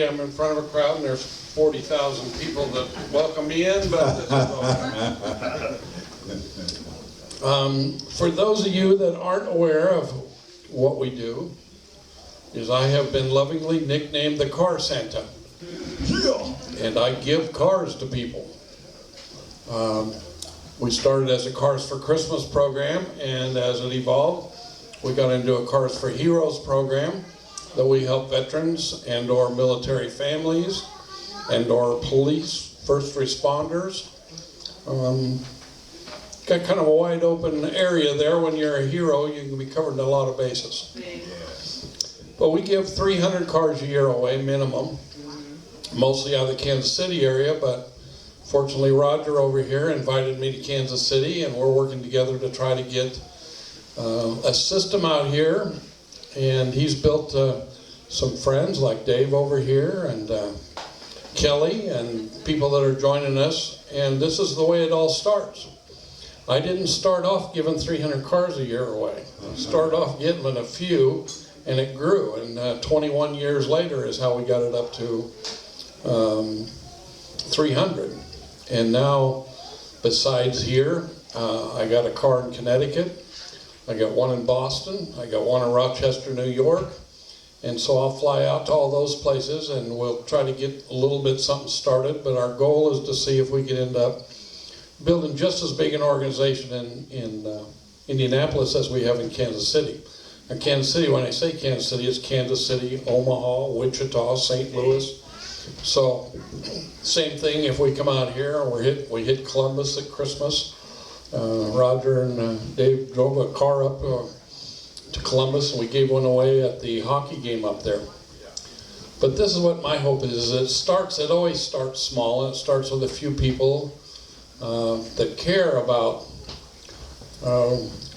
I'm in front of a crowd and there's 40,000 people that welcome me in, but this is okay. For those of you that aren't aware of what we do, is I have been lovingly nicknamed the Car Santa. Yeah. And I give cars to people. We started as a Cars for Christmas program, and as it evolved, we got into a Cars for Heroes program that we help veterans and or military families and or police, first responders. Got kind of a wide open area there. When you're a hero, you can be covered in a lot of bases. But we give 300 cars a year away, minimum, mostly out of the Kansas City area, but fortunately Roger over here invited me to Kansas City, and we're working together to try to get a system out here. And he's built some friends like Dave over here and Kelly and people that are joining us. And this is the way it all starts. I didn't start off giving 300 cars a year away. I started off getting a few, and it grew. And 21 years later is how we got it up to 300. And now, besides here, I got a car in Connecticut. I got one in Boston, I got one in Rochester, New York, and so I'll fly out to all those places and we'll try to get a little bit something started, but our goal is to see if we can end up building just as big an organization in Indianapolis as we have in Kansas City. And Kansas City, when I say Kansas City, it's Kansas City, Omaha, Wichita, St. Louis. So, same thing if we come out here and we hit Columbus at Christmas. Roger and Dave drove a car up to Columbus, and we gave one away at the hockey game up there. But this is what my hope is. It always starts small, and it starts with a few people that care about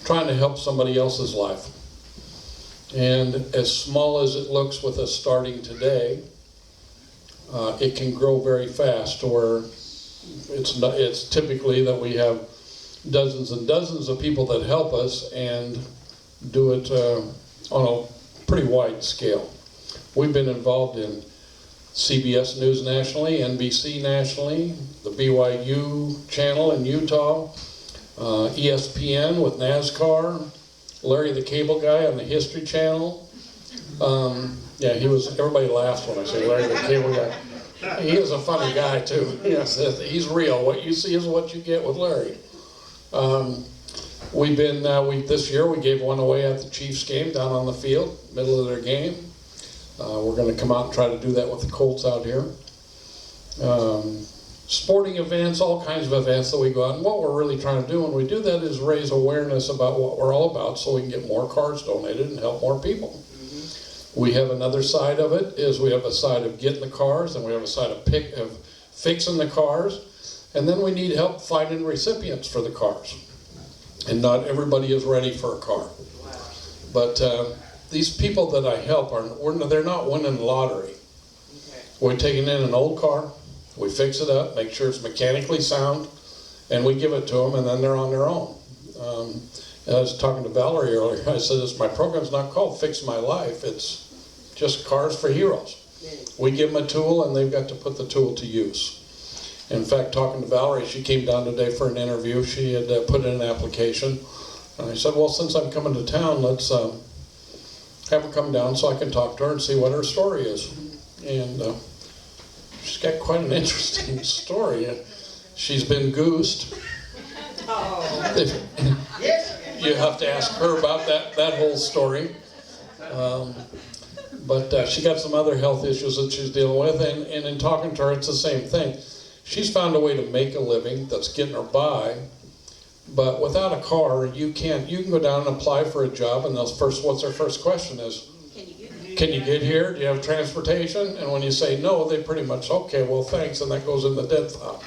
trying to help somebody else's life. And as small as it looks with us starting today, it can grow very fast to where it's typically that we have dozens and dozens of people that help us and do it on a pretty wide scale. We've been involved in CBS News nationally, NBC nationally, the BYU channel in Utah, ESPN with NASCAR, Larry the Cable Guy on the History Channel. Yeah, everybody laughs when I say Larry the Cable Guy. He is a funny guy too. Yes, he's real. What you see is what you get with Larry. This year we gave one away at the Chiefs game down on the field, middle of their game. We're going to come out and try to do that with the Colts out here. Sporting events, all kinds of events that we go out. And what we're really trying to do when we do that is raise awareness about what we're all about so we can get more cars donated and help more people. We have another side of it, is we have a side of getting the cars, and we have a side of fixing the cars. And then we need help finding recipients for the cars. And not everybody is ready for a car. But these people that I help, they're not winning the lottery. We're taking in an old car, we fix it up, make sure it's mechanically sound, and we give it to them, and then they're on their own. And I was talking to Valerie earlier, I said, my program's not called Fix My Life, it's just Cars for Heroes. We give them a tool, and they've got to put the tool to use. In fact, talking to Valerie, she came down today for an interview. She had put in an application. And I said, well, since I'm coming to town, let's have her come down so I can talk to her and see what her story is. And she's got quite an interesting story. She's been goosed. You have to ask her about that whole story. But she got some other health issues that she's dealing with. And in talking to her, it's the same thing. She's found a way to make a living that's getting her by, but without a car, you can go down and apply for a job, and what's their first question is, can you get here? Do you have transportation? And when you say no, they pretty much, okay, well, thanks, and that goes in the dead file.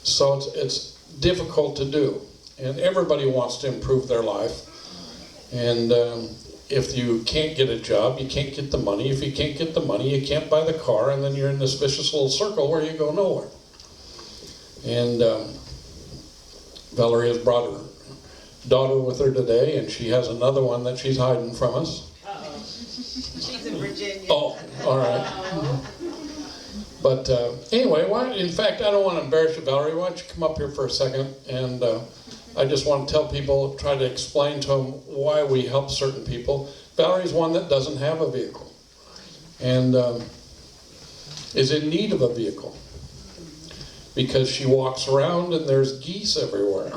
So it's difficult to do, and everybody wants to improve their life. And if you can't get a job, you can't get the money. If you can't get the money, you can't buy the car, and then you're in this vicious little circle where you go nowhere. And Valerie has brought her daughter with her today, and she has another one that she's hiding from us. She's in Virginia. Oh, all right. But anyway, in fact, I don't want to embarrass you, Valerie. Why don't you come up here for a second? And I just want to tell people, try to explain to them why we help certain people. Valerie's one that doesn't have a vehicle and is in need of a vehicle because she walks around and there's geese everywhere.